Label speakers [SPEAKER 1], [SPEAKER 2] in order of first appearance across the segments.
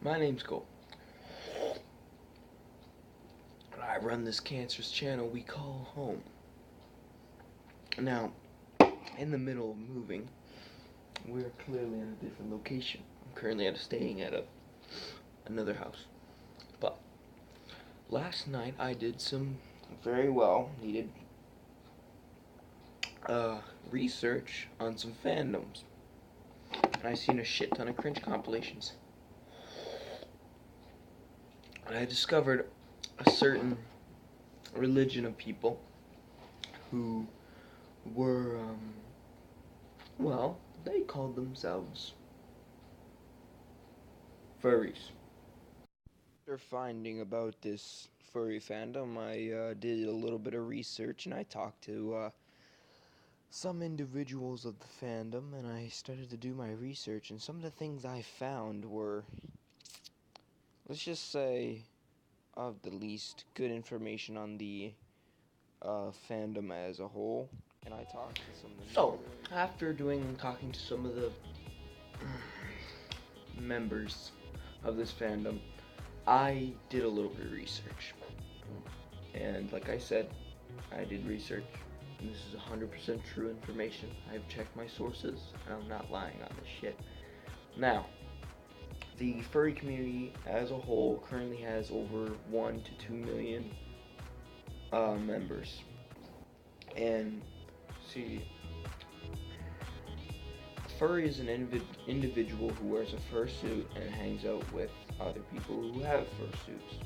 [SPEAKER 1] My name's Cole. And I run this cancerous channel we call home. Now, in the middle of moving, we're clearly in a different location. I'm currently staying at another house. But last night I did some very well needed research on some fandoms. And I seen a shit ton of cringe compilations. And I discovered a certain religion of people who were, well, they called themselves furries. After finding about this furry fandom, I did a little bit of research and I talked to some individuals of the fandom and I started to do my research, and some of the things I found were, let's just say, of the least good information on the fandom as a whole. And I talked to some of the after talking to some of the members of this fandom, I did a little bit of research. And like I said, I did research, and this is 100% true information. I've checked my sources, and I'm not lying on this shit. Now, the furry community as a whole currently has over 1 to 2 million members. And see, a furry is an individual who wears a fursuit and hangs out with other people who have fursuits.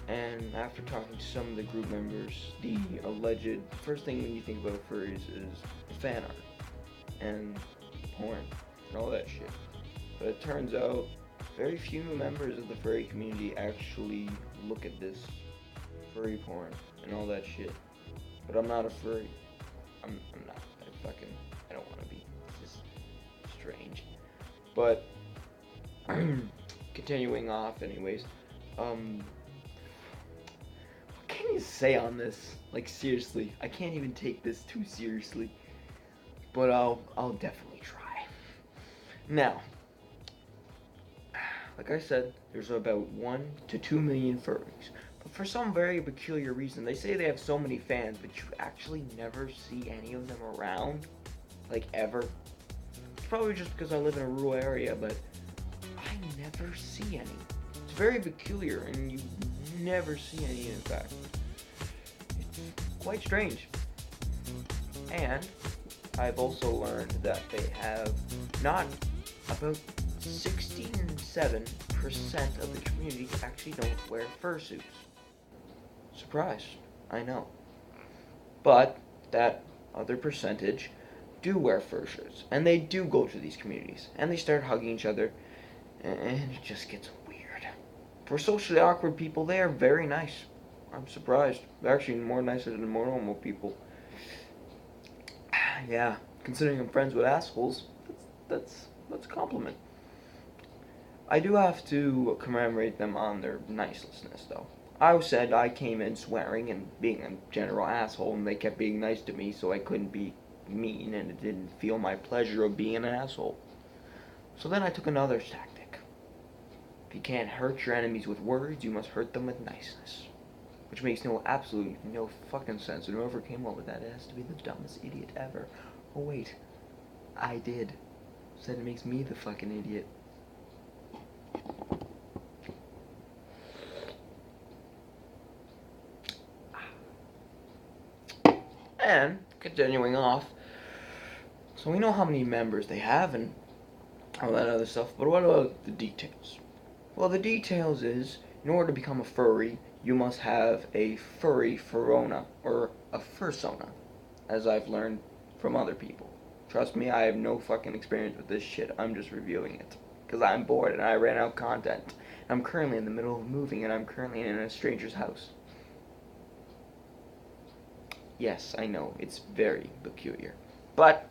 [SPEAKER 1] And after talking to some of the group members, the alleged first thing when you think about furries is fan art and porn and all that shit. But it turns out very few members of the furry community actually look at this furry porn and all that shit. But I'm not a furry. I'm not. I don't want to be. This is strange. But continuing off, anyways. What can you say on this? Like, seriously, I can't even take this too seriously. But I'll definitely try. Now, like I said, there's about 1 to 2 million furries. But for some very peculiar reason, they say they have so many fans, but you actually never see any of them around. Like, ever. It's probably just because I live in a rural area, but I never see any. It's very peculiar, and you never see any, in fact. It's quite strange. And I've also learned that they have not about 67% of the community actually don't wear fursuits. Surprise, I know. But that other percentage do wear fursuits, and they do go to these communities, and they start hugging each other, and it just gets weird. For socially awkward people, they are very nice. I'm surprised. They're actually more nicer than more normal people. Yeah, considering I'm friends with assholes, that's a compliment. I do have to commemorate them on their niceness, though. I said I came in swearing and being a general asshole, and they kept being nice to me, so I couldn't be mean, and it didn't feel my pleasure of being an asshole. So then I took another tactic. If you can't hurt your enemies with words, you must hurt them with niceness. Which makes absolutely no fucking sense, and whoever came up with that has to be the dumbest idiot ever. Oh wait, I did. Said it makes me the fucking idiot. And, continuing off, so we know how many members they have and all that other stuff, but what about the details? Well, the details is, in order to become a furry, you must have a furry furona, or a fursona, as I've learned from other people. Trust me, I have no fucking experience with this shit, I'm just reviewing it. Because I'm bored and I ran out of content. I'm currently in the middle of moving and I'm currently in a stranger's house. Yes, I know, it's very peculiar. But,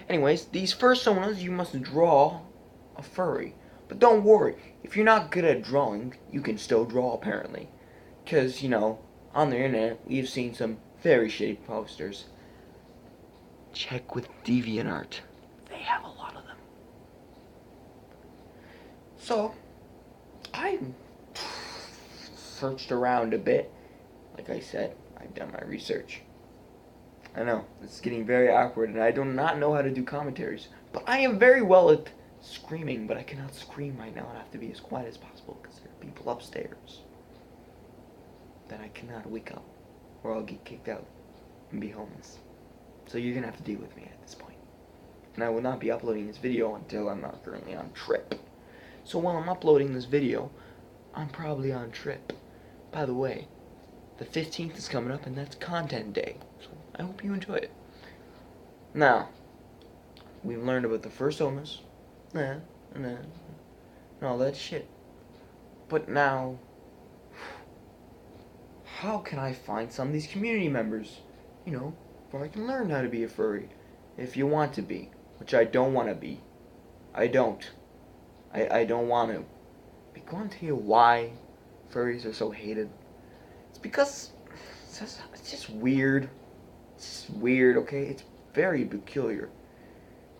[SPEAKER 1] anyways, these fursonas, you must draw a furry. But don't worry, if you're not good at drawing, you can still draw, apparently. Because, on the internet, we've seen some very shitty posters. Check with DeviantArt. They have a lot of them. So, I searched around a bit. Like I said, I've done my research. I know, it's getting very awkward, and I do not know how to do commentaries. But I am very well at screaming, but I cannot scream right now. I have to be as quiet as possible, because there are people upstairs that I cannot wake up, or I'll get kicked out and be homeless. So you're going to have to deal with me at this point. And I will not be uploading this video until I'm not currently on trip. So while I'm uploading this video, I'm probably on trip. By the way, the 15th is coming up, and that's content day. So I hope you enjoy it. Now, we've learned about the fursonas, and all that shit. But now, how can I find some of these community members? You know, where I can learn how to be a furry. If you want to be, which I don't want to be. I don't. I don't want to. But I want to tell you why furries are so hated. It's because it's just weird. It's just weird, okay? It's very peculiar.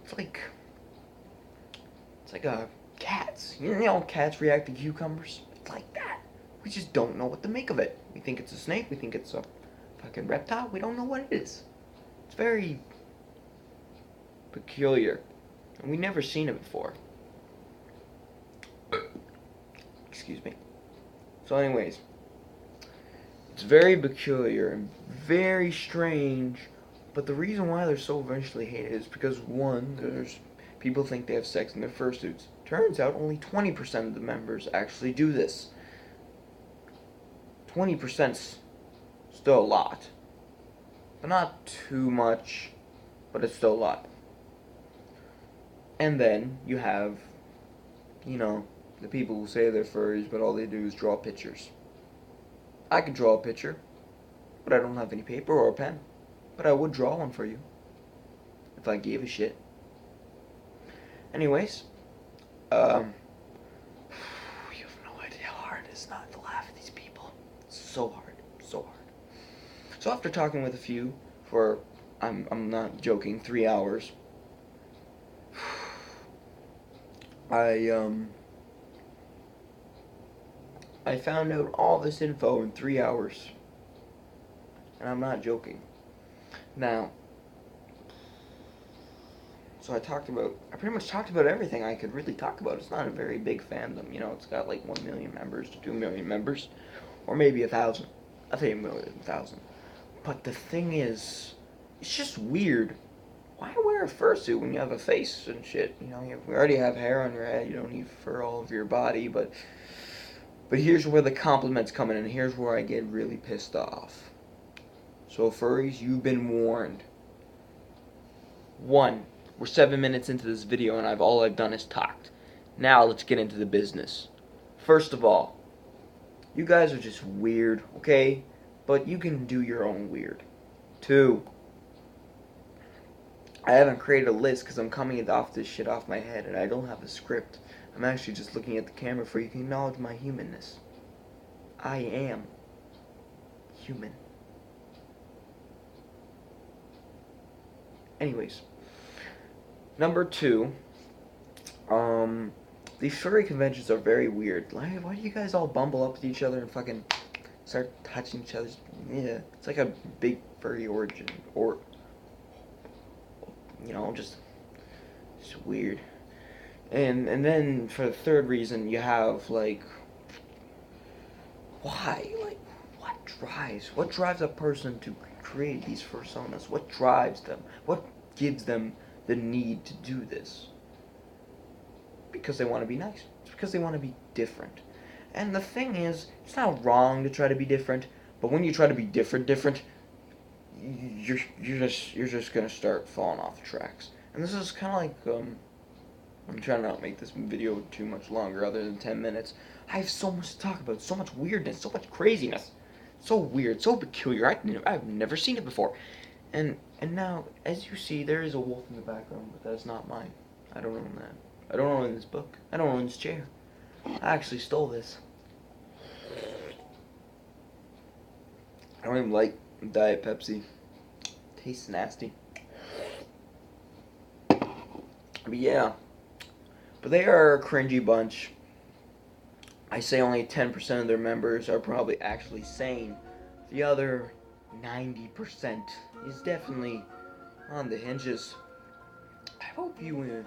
[SPEAKER 1] It's like cats. You know, cats react to cucumbers. It's like that. We just don't know what to make of it. We think it's a snake. We think it's a fucking reptile. We don't know what it is. It's very peculiar, and we never seen it before. Excuse me. So anyways, it's very peculiar and very strange, but the reason why they're so eventually hated is because, one, there's people think they have sex in their fursuits. Turns out only 20% of the members actually do this. 20%'s still a lot. But not too much, but it's still a lot. And then you have, you know, the people who say they're furries, but all they do is draw pictures. I could draw a picture, but I don't have any paper or a pen. But I would draw one for you, if I gave a shit. Anyways, you have no idea how hard it is not to laugh at these people. It's so hard, so hard. So after talking with a few for, I'm not joking, 3 hours, I found out all this info in 3 hours. And I'm not joking. Now, so I pretty much talked about everything I could really talk about. It's not a very big fandom, you know, it's got like 1 million members to 2 million members, or maybe 1,000. I'll say 1,000. But the thing is, it's just weird. Why wear a fursuit when you have a face and shit? You know, we already have hair on your head, you don't need fur all over your body, but here's where the compliments come in, and here's where I get really pissed off. So furries, you've been warned. 1, we're 7 minutes into this video and all I've done is talked. Now let's get into the business. First of all, you guys are just weird, okay? But you can do your own weird. 2, I haven't created a list because I'm coming off this shit off my head and I don't have a script. I'm actually just looking at the camera for you to acknowledge my humanness. I am human. Anyways, number 2, these furry conventions are very weird. Why do you guys all bumble up with each other and fucking start touching each other's? Yeah, it's like a big furry origin, or you know, just weird. And then for the third reason, you have like, why? Like, what drives a person to create these fursonas? What drives them? What gives them the need to do this? Because they want to be nice. It's because they want to be different. And the thing is, it's not wrong to try to be different, but when you try to be different, you're just gonna start falling off the tracks. And this is kind of like, I'm trying to not make this video too much longer, other than 10 minutes. I have so much to talk about, so much weirdness, so much craziness. So weird, so peculiar. I've never seen it before. And now, as you see, there is a wolf in the background, but that's not mine. I don't own that. I don't own this book. I don't own this chair. I actually stole this. I don't even like Diet Pepsi. Tastes nasty. But yeah. But they are a cringy bunch. I say only 10% of their members are probably actually sane. The other 90% is definitely on the hinges. I hope you,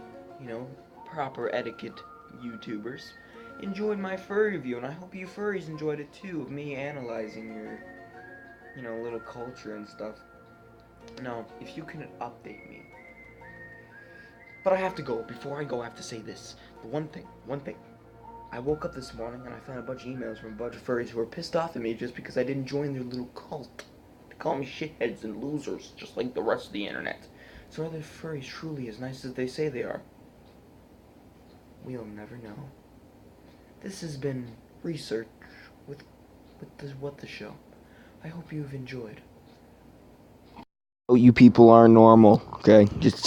[SPEAKER 1] proper etiquette YouTubers enjoyed my furry review, and I hope you furries enjoyed it too, of me analyzing your, little culture and stuff. Now, if you can update me. But I have to go. Before I go, I have to say this. The one thing. I woke up this morning and I found a bunch of emails from a bunch of furries who were pissed off at me just because I didn't join their little cult. They call me shitheads and losers, just like the rest of the internet. So are the furries truly as nice as they say they are? We'll never know. This has been research with the What the Show. I hope you've enjoyed. Oh, you people are normal, okay? Just